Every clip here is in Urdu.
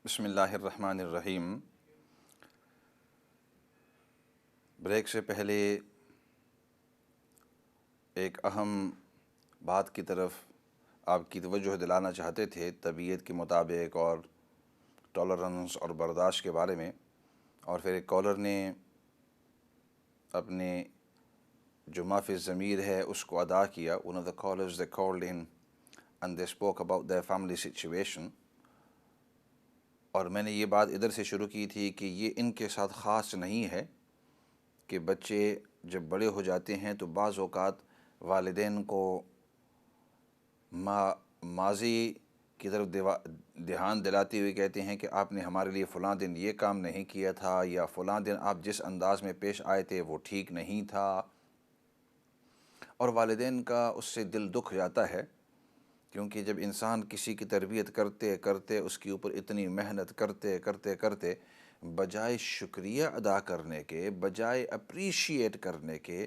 بسم اللہ الرحمن الرحیم۔ بریک سے پہلے ایک اہم بات کی طرف آپ کی توجہ دلانا چاہتے تھے، طبیعت کے مطابق اور ٹالرنس اور برداشت کے بارے میں، اور پھر ایک کالر نے اپنے جو ما فی الضمیر ہے اس کو ادا کیا۔ One of the callers they called in and they spoke about their family situation، اور میں نے یہ بات ادھر سے شروع کی تھی کہ یہ ان کے ساتھ خاص نہیں ہے کہ بچے جب بڑے ہو جاتے ہیں تو بعض اوقات والدین کو ماضی کی طرف دھیان دلاتے ہوئے کہتے ہیں کہ آپ نے ہمارے لیے فلاں دن یہ کام نہیں کیا تھا، یا فلاں دن آپ جس انداز میں پیش آئے تھے وہ ٹھیک نہیں تھا، اور والدین کا اس سے دل دکھ جاتا ہے، کیونکہ جب انسان کسی کی تربیت کرتے کرتے اس کے اوپر اتنی محنت کرتے کرتے کرتے بجائے شکریہ ادا کرنے کے، بجائے اپریشیٹ کرنے کے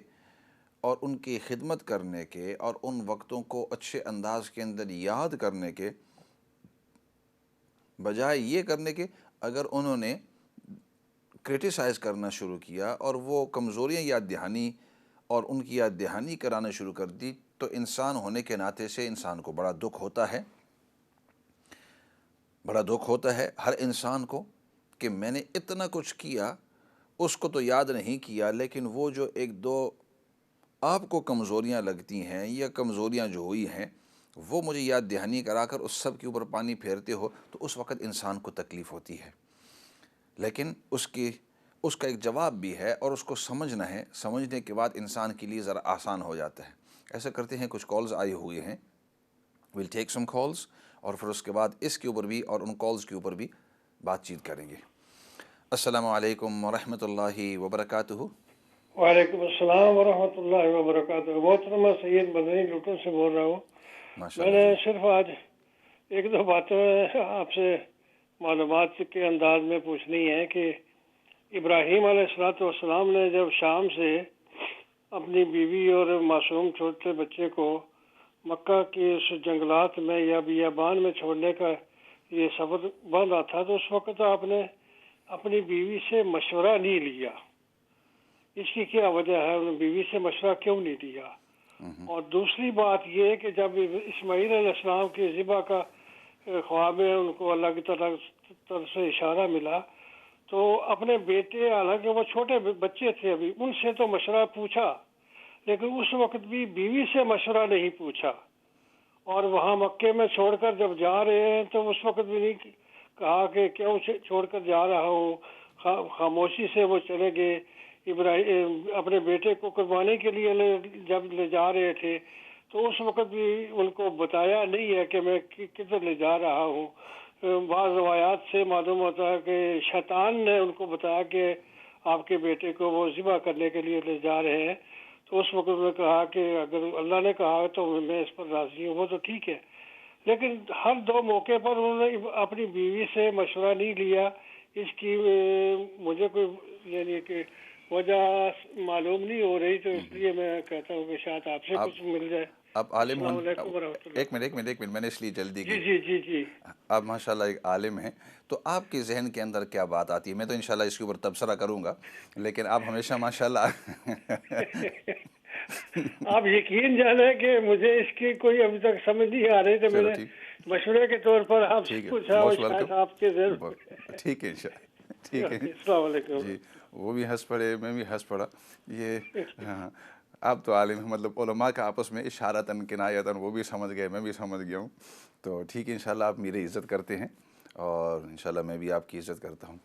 اور ان کی خدمت کرنے کے اور ان وقتوں کو اچھے انداز کے اندر یاد کرنے کے، بجائے یہ کرنے کے اگر انہوں نے کرٹیسائز کرنا شروع کیا اور وہ کمزوریاں یاد دہانی اور ان کی یاد دہانی کرانا شروع کر دی، تو انسان ہونے کے ناطے سے انسان کو بڑا دکھ ہوتا ہے، بڑا دکھ ہوتا ہے ہر انسان کو کہ میں نے اتنا کچھ کیا، اس کو تو یاد نہیں کیا، لیکن وہ جو ایک دو آپ کو کمزوریاں لگتی ہیں یا کمزوریاں جو ہوئی ہیں وہ مجھے یاد دہانی کرا کر اس سب کے اوپر پانی پھیرتے ہو، تو اس وقت انسان کو تکلیف ہوتی ہے، لیکن اس کا ایک جواب بھی ہے اور اس کو سمجھنا ہے، سمجھنے کے بعد انسان کے لیے ذرا آسان ہو جاتا ہے۔ ایسا کرتے ہیں، کچھ کالز آئی ہوئی ہیں، ویل ٹیک سم کالز، اور پھر اس کے بعد اس کے اوپر بھی اور ان کالز کے اوپر بھی بات چیت کریں گے۔ السلام علیکم ورحمۃ اللہ وبرکاتہ۔ وعلیکم السلام ورحمۃ اللہ وبرکاتہ۔ محترمہ سید مدنی لوٹن سے بول رہا ہوں۔ ماشاء میں اللہ نے جی۔ صرف آج ایک دو باتیں آپ سے معلومات کے انداز میں پوچھنی ہے کہ ابراہیم علیہ الصلوۃ والسلام نے جب شام سے اپنی بیوی اور معصوم چھوٹے بچے کو مکہ کے اس جنگلات میں یا بیابان میں چھوڑنے کا یہ سفر بندھا تھا، تو اس وقت آپ نے اپنی بیوی سے مشورہ نہیں لیا۔ اس کی کیا وجہ ہے؟ انہوں نے بیوی سے مشورہ کیوں نہیں لیا؟ اور دوسری بات یہ ہے کہ جب اسماعیل علیہ السلام کی ذبح کا خواب میں ان کو اللہ کی طرف سے اشارہ ملا، تو اپنے بیٹے، حالانکہ وہ چھوٹے بچے تھے ابھی، ان سے تو مشورہ پوچھا، لیکن اس وقت بھی بیوی سے مشورہ نہیں پوچھا، اور وہاں مکے میں چھوڑ کر جب جا رہے ہیں تو اس وقت بھی نہیں کہا کہ کیوں چھوڑ کر جا رہا ہوں۔ خاموشی سے وہ چلے گئے۔ ابراہیم اپنے بیٹے کو قربانی کے لیے جب لے جا رہے تھے تو اس وقت بھی ان کو بتایا نہیں ہے کہ میں کدھر لے جا رہا ہوں۔ بعض روایات سے معلوم ہوتا ہے کہ شیطان نے ان کو بتایا کہ آپ کے بیٹے کو وہ ذبح کرنے کے لیے لے جا رہے ہیں، تو اس وقت انہوں نے کہا کہ اگر اللہ نے کہا تو میں اس پر راضی ہوں، وہ تو ٹھیک ہے، لیکن ہر دو موقع پر انہوں نے اپنی بیوی سے مشورہ نہیں لیا۔ اس کی مجھے کوئی یعنی کہ وجہ معلوم نہیں ہو رہی، تو اس لیے میں کہتا ہوں کہ شاید آپ سے کچھ مل جائے۔ آپ عالم السلام علیکم ورحمۃ اللہ۔ ایک منٹ میں نے اس لیے جلدی جی کی، جی جی جی آپ ماشاءاللہ ایک عالم ہیں، تو آپ کے ذہن کے اندر کیا بات آتی ہے؟ میں تو انشاءاللہ اس کے اوپر تبصرہ کروں گا، لیکن آپ ہمیشہ ماشاءاللہ آپ یقین جانیں کہ مجھے اس کی کوئی ابھی تک سمجھ نہیں آ رہی، تو میں چلو نے ٹھیک مشورے کے طور پر آپ سے ٹھیک ہے، پوچھا، اور موسٹ شاید ویلکم، آپ کے ذہن ٹھیک ہے انشاءاللہ، ٹھیک ہے السلام علیکم۔ جی۔ وہ بھی ہنس پڑے، میں بھی ہنس پڑا، یہ ہاں، آپ تو عالم ہیں، مطلب علماء کا آپس میں اشارتاً کنایتاً وہ بھی سمجھ گئے، میں بھی سمجھ گیا ہوں، تو ٹھیک ہے انشاءاللہ آپ میری عزت کرتے ہیں اور انشاءاللہ میں بھی آپ کی عزت کرتا ہوں۔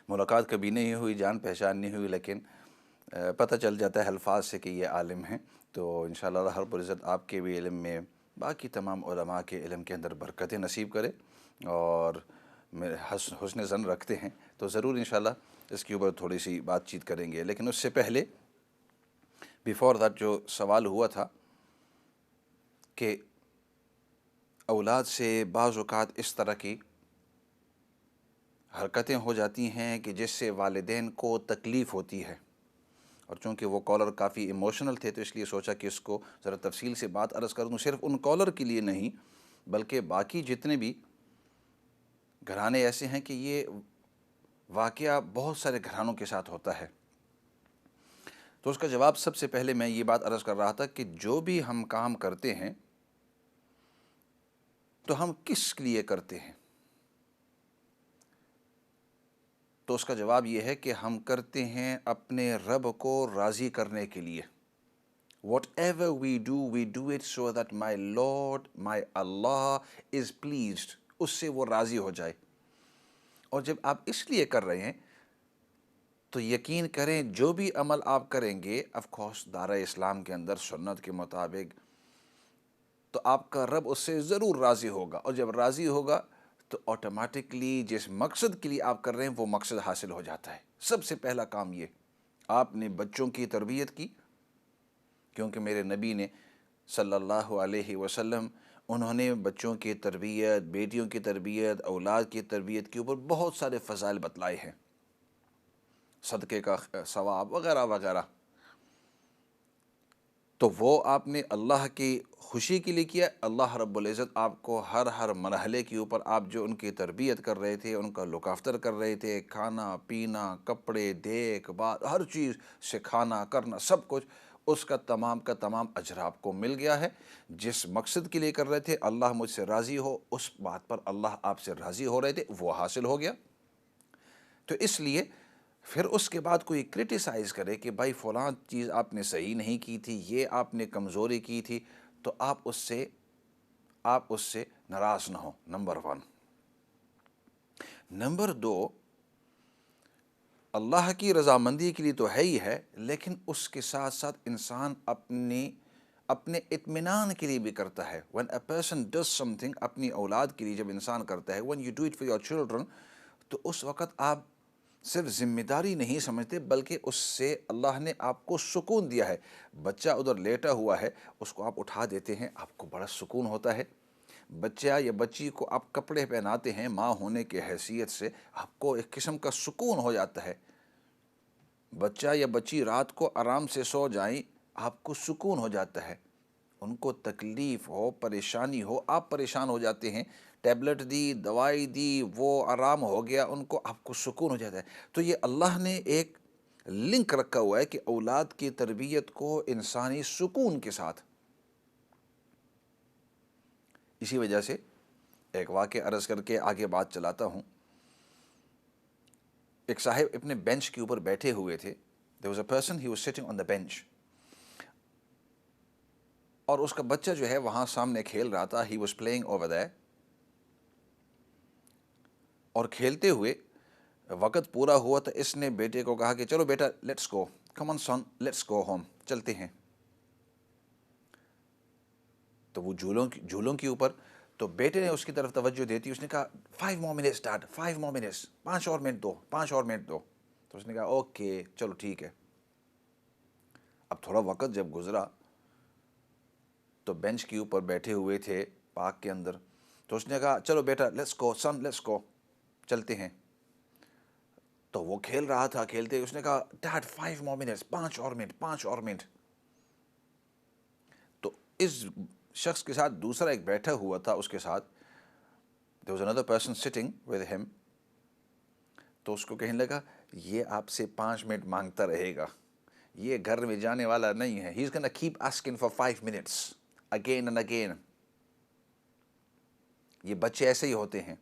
ملاقات کبھی نہیں ہوئی، جان پہچان نہیں ہوئی، لیکن پتہ چل جاتا ہے الفاظ سے کہ یہ عالم ہیں، تو انشاءاللہ اللہ رب العزت آپ کے بھی علم میں، باقی تمام علماء کے علم کے اندر برکتیں نصیب کرے، اور میرے حسن ظن رکھتے ہیں تو ضرور انشاءاللہ اس کے اوپر تھوڑی سی بات چیت کریں گے، لیکن اس سے پہلے بیفور دیٹ جو سوال ہوا تھا کہ اولاد سے بعض اوقات اس طرح کی حرکتیں ہو جاتی ہیں کہ جس سے والدین کو تکلیف ہوتی ہے، اور چونکہ وہ کالر کافی ایموشنل تھے تو اس لیے سوچا کہ اس کو ذرا تفصیل سے بات عرض کر دوں، صرف ان کالر کے لیے نہیں بلکہ باقی جتنے بھی گھرانے ایسے ہیں کہ یہ واقعہ بہت سارے گھرانوں کے ساتھ ہوتا ہے۔ تو اس کا جواب سب سے پہلے میں یہ بات عرض کر رہا تھا کہ جو بھی ہم کام کرتے ہیں تو ہم کس لیے کرتے ہیں؟ تو اس کا جواب یہ ہے کہ ہم کرتے ہیں اپنے رب کو راضی کرنے کے لیے۔ Whatever we do it so that my Lord, my Allah is pleased، اس سے وہ راضی ہو جائے۔ اور جب آپ اس لیے کر رہے ہیں تو یقین کریں جو بھی عمل آپ کریں گے آف کورس دائرہ اسلام کے اندر سنت کے مطابق، تو آپ کا رب اس سے ضرور راضی ہوگا، اور جب راضی ہوگا تو آٹومیٹکلی جس مقصد کے لیے آپ کر رہے ہیں وہ مقصد حاصل ہو جاتا ہے۔ سب سے پہلا کام یہ، آپ نے بچوں کی تربیت کی، کیونکہ میرے نبی نے صلی اللہ علیہ وسلم انہوں نے بچوں کی تربیت، بیٹیوں کی تربیت، اولاد کی تربیت کے اوپر بہت سارے فضائل بتلائے ہیں، صدقے کا ثواب وغیرہ وغیرہ۔ تو وہ آپ نے اللہ کی خوشی کے لیے کیا۔ اللہ رب العزت آپ کو ہر مرحلے کے اوپر آپ جو ان کی تربیت کر رہے تھے، ان کا لک آفٹر کر رہے تھے، کھانا پینا، کپڑے، دیکھ بھال، ہر چیز سکھانا کرنا، سب کچھ، اس کا تمام اجر آپ کو مل گیا ہے۔ جس مقصد کے لیے کر رہے تھے، اللہ مجھ سے راضی ہو، اس بات پر اللہ آپ سے راضی ہو رہے تھے، وہ حاصل ہو گیا۔ تو اس لیے پھر اس کے بعد کوئی کرٹیسائز کرے کہ بھائی فلاں چیز آپ نے صحیح نہیں کی تھی، یہ آپ نے کمزوری کی تھی، تو آپ اس سے ناراض نہ ہو، نمبر 1۔ نمبر 2، اللہ کی رضامندی کے لیے تو ہے ہی ہے، لیکن اس کے ساتھ ساتھ انسان اپنے اطمینان کے لیے بھی کرتا ہے۔ when a person does something، اپنی اولاد کے لیے جب انسان کرتا ہے، when you do it for your children، تو اس وقت آپ صرف ذمہ داری نہیں سمجھتے، بلکہ اس سے اللہ نے آپ کو سکون دیا ہے۔ بچہ ادھر لیٹا ہوا ہے، اس کو آپ اٹھا دیتے ہیں، آپ کو بڑا سکون ہوتا ہے۔ بچہ یا بچی کو آپ کپڑے پہناتے ہیں، ماں ہونے کی حیثیت سے آپ کو ایک قسم کا سکون ہو جاتا ہے۔ بچہ یا بچی رات کو آرام سے سو جائیں، آپ کو سکون ہو جاتا ہے۔ ان کو تکلیف ہو، پریشانی ہو، آپ پریشان ہو جاتے ہیں، ٹیبلٹ دی، دوائی دی، وہ آرام ہو گیا، ان کو آپ کو سکون ہو جاتا ہے۔ تو یہ اللہ نے ایک لنک رکھا ہوا ہے کہ اولاد کی تربیت کو انسانی سکون کے ساتھ۔ اسی وجہ سے ایک واقعہ عرض کر کے آگے بات چلاتا ہوں۔ ایک صاحب اپنے بینچ کے اوپر بیٹھے ہوئے تھے۔ There was a person, he was sitting on the bench، اور اس کا بچہ جو ہے وہاں سامنے کھیل رہا تھا، he was playing over there، اور کھیلتے ہوئے وقت پورا ہوا تو اس نے بیٹے کو کہا کہ چلو بیٹا let's go, come on son let's go home, چلتے ہیں۔ تو وہ جھولوں کے اوپر، تو بیٹے نے اس کی طرف توجہ دیتی، اس نے کہا 5 more minutes dad, 5 more minutes، 5 اور منٹ دو، 5 اور منٹ دو۔ تو اس نے کہا اوکے چلو ٹھیک ہے۔ اب تھوڑا وقت جب گزرا تو بینچ کے اوپر بیٹھے ہوئے تھے پارک کے اندر، تو اس نے کہا چلو بیٹا لیٹس گو سن، لیٹس گو، چلتے ہیں۔ تو وہ کھیل رہا تھا، کھیلتے اس نے کہا ڈیڈ 5 more minutes، 5 اور منٹ، 5 اور منٹ۔ تو اس شخص کے ساتھ دوسرا ایک بیٹھا ہوا تھا اس کے ساتھ، there was another person sitting with him، تو اس کو کہنے لگا یہ آپ سے 5 منٹ مانگتا رہے گا، یہ گھر میں جانے والا نہیں ہے، he's gonna keep asking for 5 minutes again and again۔ یہ بچے ایسے ہی ہوتے ہیں۔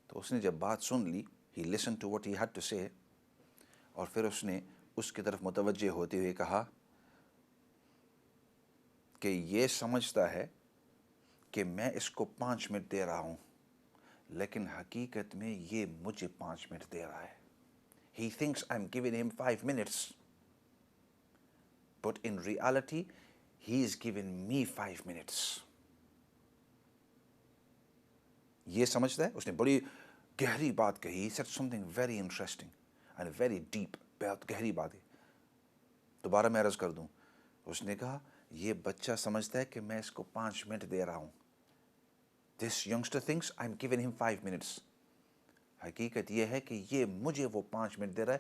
تو اس نے جب بات سن لی، he listened to what he had to say، اور پھر اس نے اس کی طرف متوجہ ہوتے ہوئے کہا کہ یہ سمجھتا ہے کہ میں اس کو 5 منٹ دے رہا ہوں، لیکن حقیقت میں یہ مجھے 5 منٹ دے رہا ہے۔ He thinks I'm giving him 5 minutes، but in reality he is giving me 5 minutes۔ یہ سمجھتا ہے۔ اس نے بڑی گہری بات کہی، he said something very interesting and very deep، بہت گہری بات ہے۔ دوبارہ میں عرض کر دوں، اس نے کہا یہ بچہ سمجھتا ہے کہ میں اس کو 5 منٹ دے رہا ہوں، this youngster thinks I'm giving him 5 minutes، حقیقت یہ ہے کہ یہ مجھے وہ 5 منٹ دے رہا ہے،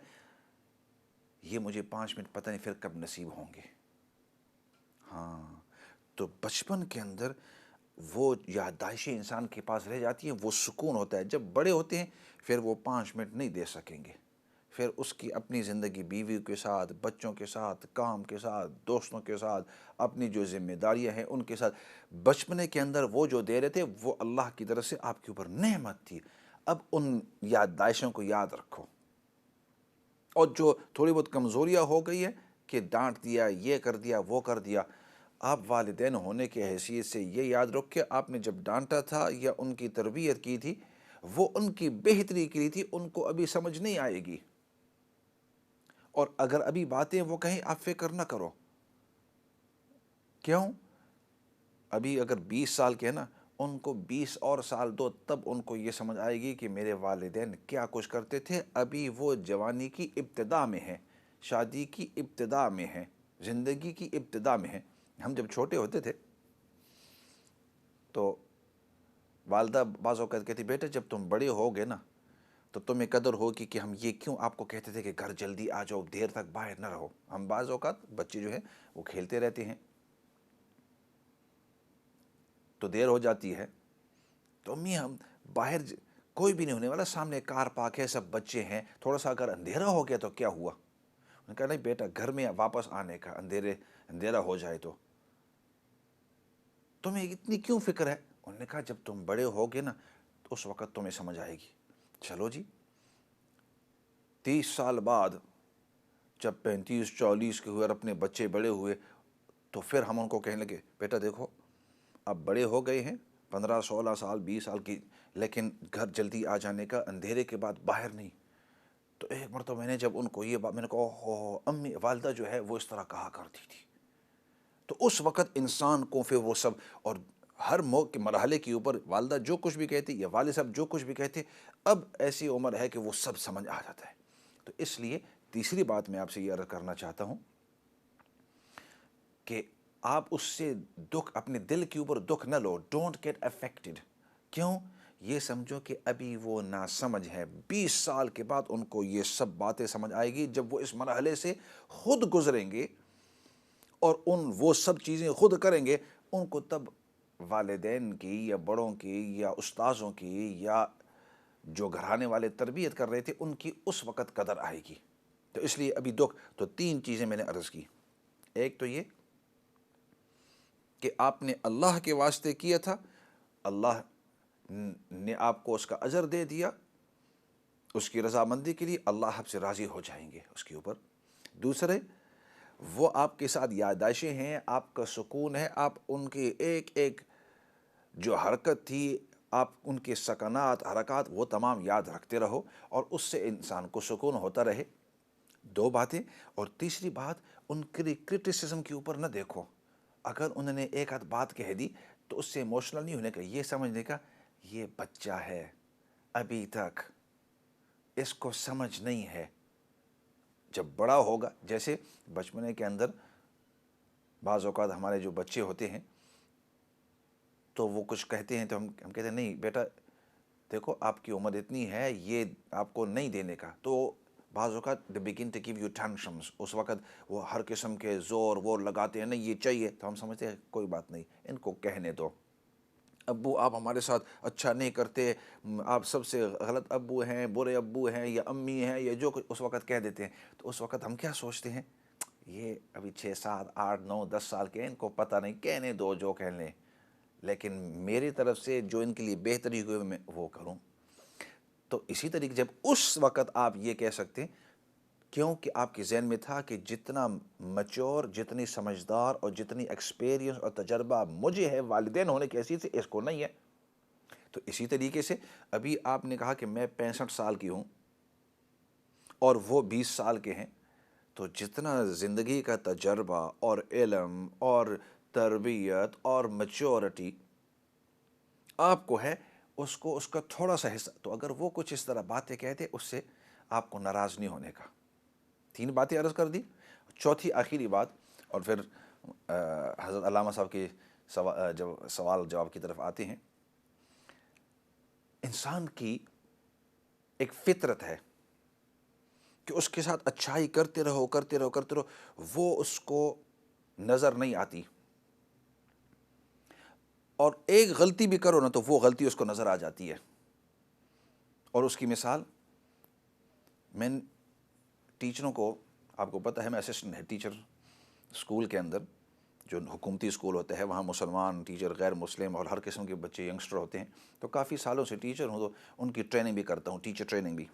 یہ مجھے 5 منٹ پتہ نہیں پھر کب نصیب ہوں گے۔ ہاں، تو بچپن کے اندر وہ یادداشتیں انسان کے پاس رہ جاتی ہیں، وہ سکون ہوتا ہے۔ جب بڑے ہوتے ہیں پھر وہ 5 منٹ نہیں دے سکیں گے، پھر اس کی اپنی زندگی بیوی کے ساتھ، بچوں کے ساتھ، کام کے ساتھ، دوستوں کے ساتھ، اپنی جو ذمہ داریاں ہیں ان کے ساتھ، بچپنے کے اندر وہ جو دے رہے تھے وہ اللہ کی طرف سے آپ کے اوپر نعمت تھی۔ اب ان یادداشتوں کو یاد رکھو، اور جو تھوڑی بہت کمزوریاں ہو گئی ہے کہ ڈانٹ دیا، یہ کر دیا، وہ کر دیا، آپ والدین ہونے کی حیثیت سے یہ یاد رکھ کہ آپ نے جب ڈانٹا تھا یا ان کی تربیت کی تھی وہ ان کی بہتری کی تھی، ان کو ابھی سمجھ نہیں آئے گی، اور اگر ابھی باتیں وہ کہیں آپ فکر نہ کرو۔ کیوں؟ ابھی اگر 20 سال کے ہیں نا، ان کو 20 اور سال دو، تب ان کو یہ سمجھ آئے گی کہ میرے والدین کیا کچھ کرتے تھے۔ ابھی وہ جوانی کی ابتدا میں ہیں، شادی کی ابتدا میں ہیں، زندگی کی ابتدا میں ہیں۔ ہم جب چھوٹے ہوتے تھے تو والدہ بعض اوقات کہتی بیٹا جب تم بڑے ہوگے نا تو تمہیں قدر ہوگی کہ ہم یہ کیوں آپ کو کہتے تھے کہ گھر جلدی آ جاؤ، دیر تک باہر نہ رہو۔ ہم بعض اوقات بچے جو ہیں وہ کھیلتے رہتے ہیں تو دیر ہو جاتی ہے، تو امی ہم باہر کوئی بھی نہیں ہونے والا، سامنے کار پارک ہے، سب بچے ہیں، تھوڑا سا اگر اندھیرا ہو گیا تو کیا ہوا؟ انہوں نے کہا نہیں بیٹا گھر میں واپس آنے کا، اندھیرا ہو جائے تو تمہیں اتنی کیوں فکر ہے؟ انہوں نے کہا جب تم بڑے ہوگے نا تو اس وقت تمہیں سمجھ آئے گی۔ چلو جی، 30 سال بعد جب 35 40 کے ہوئے اور اپنے بچے بڑے ہوئے تو پھر ہم ان کو کہنے لگے بیٹا دیکھو اب بڑے ہو گئے ہیں، 15 16 سال 20 سال کی، لیکن گھر جلدی آ جانے کا، اندھیرے کے بعد باہر نہیں۔ تو ایک مرتبہ میں نے جب ان کو یہ بات، میں نے کہا اوہ امی والدہ جو ہے وہ اس طرح کہا کرتی تھی۔ تو اس وقت انسان کو پھر وہ سب، اور ہر موقع کے مرحلے کے اوپر والدہ جو کچھ بھی کہتی یا والد صاحب جو کچھ بھی کہتے، اب ایسی عمر ہے کہ وہ سب سمجھ آ جاتا ہے۔ تو اس لیے تیسری بات میں آپ سے یہ عرض کرنا چاہتا ہوں کہ آپ اس سے دکھ، اپنے دل کے اوپر دکھ نہ لو، ڈونٹ گیٹ افیکٹڈ۔ کیوں؟ یہ سمجھو کہ ابھی وہ ناسمجھ ہے، 20 سال کے بعد ان کو یہ سب باتیں سمجھ آئے گی جب وہ اس مرحلے سے خود گزریں گے اور وہ سب چیزیں خود کریں گے، ان کو تب والدین کی یا بڑوں کی یا استاذوں کی یا جو گھرانے والے تربیت کر رہے تھے ان کی اس وقت قدر آئے گی۔ تو اس لیے ابھی دکھ، تو 3 چیزیں میں نے عرض کی۔ ایک تو یہ کہ آپ نے اللہ کے واسطے کیا تھا، اللہ نے آپ کو اس کا اجر دے دیا، اس کی رضامندی کے لیے اللہ آپ سے راضی ہو جائیں گے اس کے اوپر۔ دوسرے، وہ آپ کے ساتھ یادداشتیں ہیں، آپ کا سکون ہے، آپ ان کی ایک ایک جو حرکت تھی، آپ ان کے سکنات حرکات وہ تمام یاد رکھتے رہو، اور اس سے انسان کو سکون ہوتا رہے۔ 2 باتیں۔ اور تیسری بات، ان کی کرٹیسزم کے اوپر نہ دیکھو۔ اگر انہوں نے ایک آدھ بات کہہ دی تو اس سے ایموشنل نہیں ہونے کا، یہ سمجھنے کا یہ بچہ ہے، ابھی تک اس کو سمجھ نہیں ہے، جب بڑا ہوگا۔ جیسے بچپنے کے اندر بعض اوقات ہمارے جو بچے ہوتے ہیں تو وہ کچھ کہتے ہیں تو ہم کہتے ہیں نہیں بیٹا دیکھو آپ کی عمر اتنی ہے، یہ آپ کو نہیں دینے کا۔ تو بعض اوقات they begin to give you tantrums، اس وقت وہ ہر قسم کے زور وہ لگاتے ہیں، نہیں یہ چاہیے، تو ہم سمجھتے ہیں کوئی بات نہیں، ان کو کہنے دو، ابو آپ ہمارے ساتھ اچھا نہیں کرتے، آپ سب سے غلط ابو ہیں، برے ابو ہیں، یا امی ہیں، یا جو کچھ اس وقت کہہ دیتے ہیں۔ تو اس وقت ہم کیا سوچتے ہیں، یہ ابھی 6 7 8 9 10 سال کے ہیں، ان کو پتہ نہیں، کہنے دو جو کہہ لیں، لیکن میری طرف سے جو ان کے لیے بہتری ہوئے میں وہ کروں۔ تو اسی طریقے جب اس وقت آپ یہ کہہ سکتے ہیں، کیونکہ آپ کے ذہن میں تھا کہ جتنا میچور، جتنی سمجھدار اور جتنی ایکسپیرینس اور تجربہ مجھے ہے والدین ہونے کی حیثیت سے، اس کو نہیں ہے۔ تو اسی طریقے سے ابھی آپ نے کہا کہ میں 65 سال کی ہوں اور وہ 20 سال کے ہیں، تو جتنا زندگی کا تجربہ اور علم اور تربیت اور میچورٹی آپ کو ہے، اس کا تھوڑا سا حصہ، تو اگر وہ کچھ اس طرح باتیں کہتے اس سے آپ کو ناراض نہیں ہونے کا۔ 3 باتیں عرض کر دی۔ چوتھی آخری بات، اور پھر حضرت علامہ صاحب کی سوال جواب کی طرف آتے ہیں۔ انسان کی ایک فطرت ہے کہ اس کے ساتھ اچھائی کرتے رہو کرتے رہو کرتے رہو، وہ اس کو نظر نہیں آتی۔ اور ایک غلطی بھی کرو نا تو وہ غلطی اس کو نظر آ جاتی ہے. اور اس کی مثال میں ٹیچروں کو، آپ کو پتہ ہے میں اسسٹنٹ ہیڈ ٹیچر اسکول کے اندر، جو حکومتی اسکول ہوتا ہے وہاں مسلمان ٹیچر، غیر مسلم اور ہر قسم کے بچے ینگسٹر ہوتے ہیں. تو کافی سالوں سے ٹیچر ہوں تو ان کی ٹریننگ بھی کرتا ہوں، ٹیچر ٹریننگ بھی.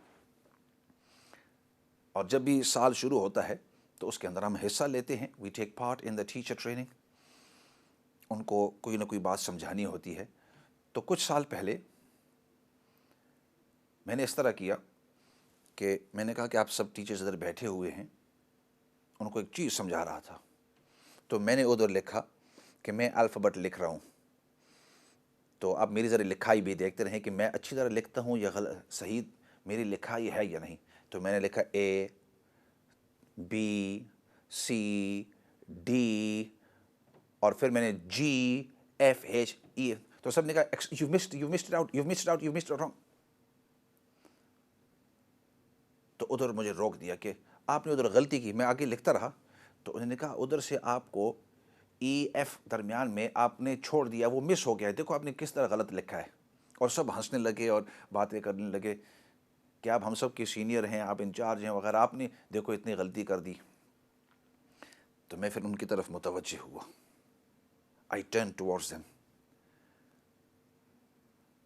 اور جب بھی سال شروع ہوتا ہے تو اس کے اندر ہم حصہ لیتے ہیں. We take part in the teacher training. ان کو کوئی نہ کوئی بات سمجھانی ہوتی ہے. تو کچھ سال پہلے میں نے اس طرح کیا کہ میں نے کہا کہ آپ سب ٹیچرز ادھر بیٹھے ہوئے ہیں، ان کو ایک چیز سمجھا رہا تھا. تو میں نے ادھر لکھا کہ میں الفابیٹ لکھ رہا ہوں. تو آپ میری ذرا لکھائی بھی دیکھتے رہیں کہ میں اچھی طرح لکھتا ہوں یا صحیح میری لکھائی ہے یا نہیں. تو میں نے لکھا اے بی سی ڈی اور پھر میں نے جی ایف ایچ ای. تو سب نے کہا یو مسڈ اٹ رانگ. تو ادھر مجھے روک دیا کہ آپ نے ادھر غلطی کی. میں آگے لکھتا رہا تو انہوں نے کہا ادھر سے آپ کو ای ایف درمیان میں آپ نے چھوڑ دیا، وہ مس ہو گیا ہے، دیکھو آپ نے کس طرح غلط لکھا ہے. اور سب ہنسنے لگے اور باتیں کرنے لگے کہ آپ ہم سب کے سینئر ہیں، آپ انچارج ہیں وغیرہ، آپ نے دیکھو اتنی غلطی کر دی. تو میں پھر ان کی طرف متوجہ ہوا. I turn towards them.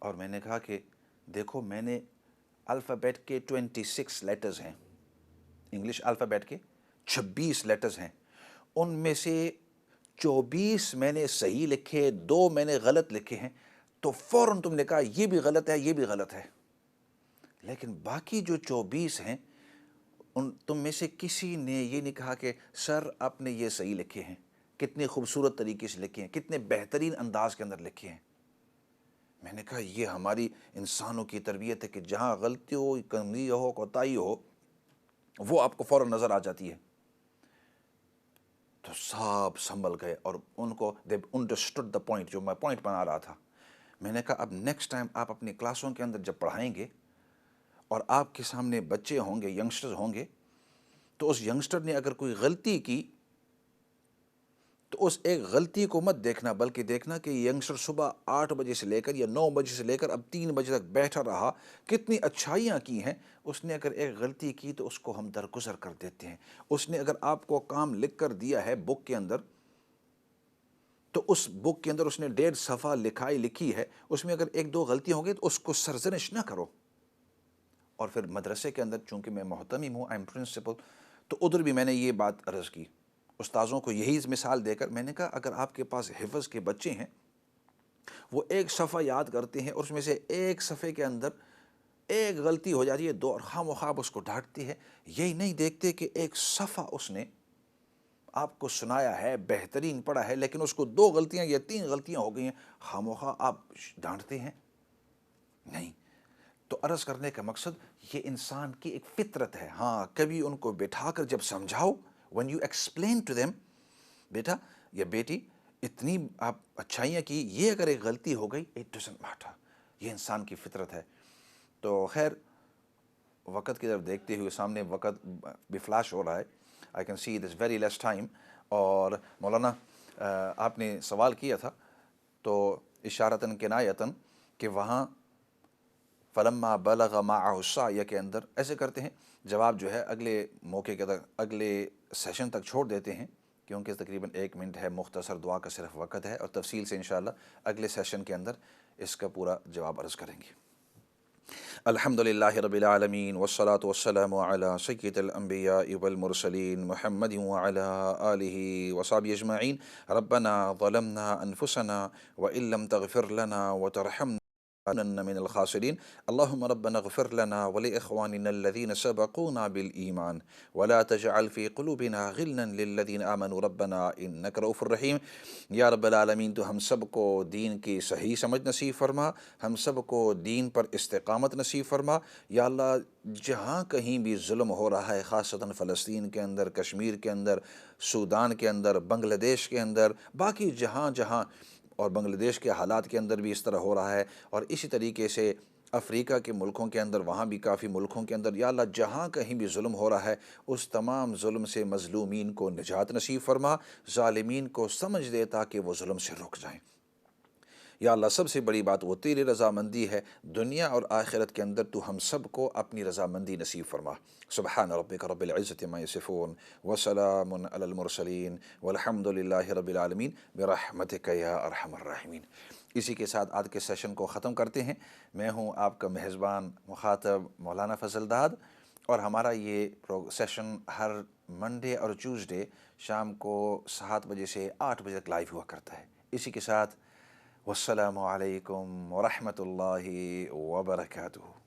اور میں نے کہا کہ دیکھو میں نے الفابیٹ کے 26 لیٹرز ہیں، انگلش الفابیٹ کے 26 لیٹرز ہیں، ان میں سے 24 میں نے صحیح لکھے، 2 میں نے غلط لکھے ہیں. تو فوراً تم نے کہا یہ بھی غلط ہے، یہ بھی غلط ہے. لیکن باقی جو 24 ہیں ان تم میں سے کسی نے یہ نہیں کہا کہ سر آپ نے یہ صحیح لکھے ہیں، کتنے خوبصورت طریقے سے لکھے ہیں، کتنے بہترین انداز کے اندر لکھے ہیں. میں نے کہا یہ ہماری انسانوں کی تربیت ہے کہ جہاں غلطی ہو، کمی ہو، کوتاہی ہو، وہ آپ کو فوراً نظر آ جاتی ہے. تو سب سنبھل گئے اور ان کو دے انڈرسٹوڈ دا پوائنٹ، جو میں پوائنٹ بنا رہا تھا. میں نے کہا اب نیکسٹ ٹائم آپ اپنی کلاسوں کے اندر جب پڑھائیں گے اور آپ کے سامنے بچے ہوں گے، ینگسٹرز ہوں گے، تو اس ینگسٹر نے اگر کوئی غلطی کی تو اس ایک غلطی کو مت دیکھنا، بلکہ دیکھنا کہ ینگسٹر صبح 8 بجے سے لے کر یا 9 بجے سے لے کر اب 3 بجے تک بیٹھا رہا، کتنی اچھائیاں کی ہیں. اس نے اگر ایک غلطی کی تو اس کو ہم درگزر کر دیتے ہیں. اس نے اگر آپ کو کام لکھ کر دیا ہے بک کے اندر، تو اس بک کے اندر اس نے 1.5 صفحہ لکھائی لکھی ہے، اس میں اگر 1-2 غلطیاں ہوں گی تو اس کو سرزنش نہ کرو. اور پھر مدرسے کے اندر چونکہ میں محتمم ہوں، آئی ایم پرنسپل، تو ادھر بھی میں نے یہ بات عرض کی استاذوں کو، یہی مثال دے کر میں نے کہا اگر آپ کے پاس حفظ کے بچے ہیں، وہ 1 صفحہ یاد کرتے ہیں اور اس میں سے 1 صفحے کے اندر ایک غلطی ہو جاتی ہے، 2 اور خواہ مخواہ اس کو ڈانٹتی ہے، یہی نہیں دیکھتے کہ 1 صفحہ اس نے آپ کو سنایا ہے، بہترین پڑھا ہے، لیکن اس کو 2 غلطیاں یا 3 غلطیاں ہو گئی ہیں، خواہ مخواہ آپ ڈانٹتے ہیں نہیں. تو عرض کرنے کا مقصد یہ انسان کی ایک فطرت ہے. ہاں کبھی ان کو بٹھا کر جب سمجھاؤ، when you explain to them، بیٹا یا بیٹی اتنی آپ اچھائیاں کی، یہ اگر ایک غلطی ہو گئی it doesn't matter، یہ انسان کی فطرت ہے. تو خیر وقت کی طرف دیکھتے ہوئے، سامنے وقت بھی فلیش ہو رہا ہے، I can see this very less time. اور مولانا آپ نے سوال کیا تھا تو اشارتاً کنایتاً کہ وہاں فلما بلغ معه السعی کے اندر ایسے کرتے ہیں، جواب جو ہے اگلے موقع کے تک، اگلے سیشن تک چھوڑ دیتے ہیں، کیونکہ تقریباً 1 منٹ ہے، مختصر دعا کا صرف وقت ہے، اور تفصیل سے انشاءاللہ اگلے سیشن کے اندر اس کا پورا جواب عرض کریں گے. الحمد للہ رب العالمین والصلاة والسلام علی سید الانبیاء والمرسلین محمد وعلی آلہ وصحبہ اجمعین. ربنا ظلمنا انفسنا وان لم تغفر لنا وترحمنا لنكونن من الخاسرين. اللهم ربنا اغفر لنا ولإخواننا الذين سبقونا بالإيمان ولا تجعل في قلوبنا غلا للذين آمنوا ربنا إنك رؤوف رحيم. یا رب العالمین تو ہم سب کو دین کی صحیح سمجھ نصیب فرما، ہم سب کو دین پر استقامت نصیب فرما. یا اللہ جہاں کہیں بھی ظلم ہو رہا ہے، خاصتاً فلسطین کے اندر، کشمیر کے اندر، سودان کے اندر، بنگلہ دیش کے اندر، باقی جہاں جہاں، اور بنگلہ دیش کے حالات کے اندر بھی اس طرح ہو رہا ہے، اور اسی طریقے سے افریقہ کے ملکوں کے اندر، وہاں بھی کافی ملکوں کے اندر، یا اللہ جہاں کہیں بھی ظلم ہو رہا ہے اس تمام ظلم سے مظلومین کو نجات نصیب فرما، ظالمین کو سمجھ دے تاکہ وہ ظلم سے رک جائیں. یا اللہ سب سے بڑی بات وہ تیری رضامندی ہے، دنیا اور آخرت کے اندر تو ہم سب کو اپنی رضامندی نصیب فرما۔ سبحان ربک رب العزت عما یصفون وسلام علی المرسلین والحمد للہ رب العالمین برحمتک یا ارحم الراحمین۔ اسی کے ساتھ آج کے سیشن کو ختم کرتے ہیں۔ میں ہوں آپ کا میزبان مخاطب مولانا فضل داد، اور ہمارا یہ سیشن ہر منڈے اور ٹیوزڈے شام کو 7 بجے سے 8 بجے تک لائیو ہوا کرتا ہے۔ اسی کے ساتھ والسلام علیکم ورحمۃ اللہ وبرکاتہ۔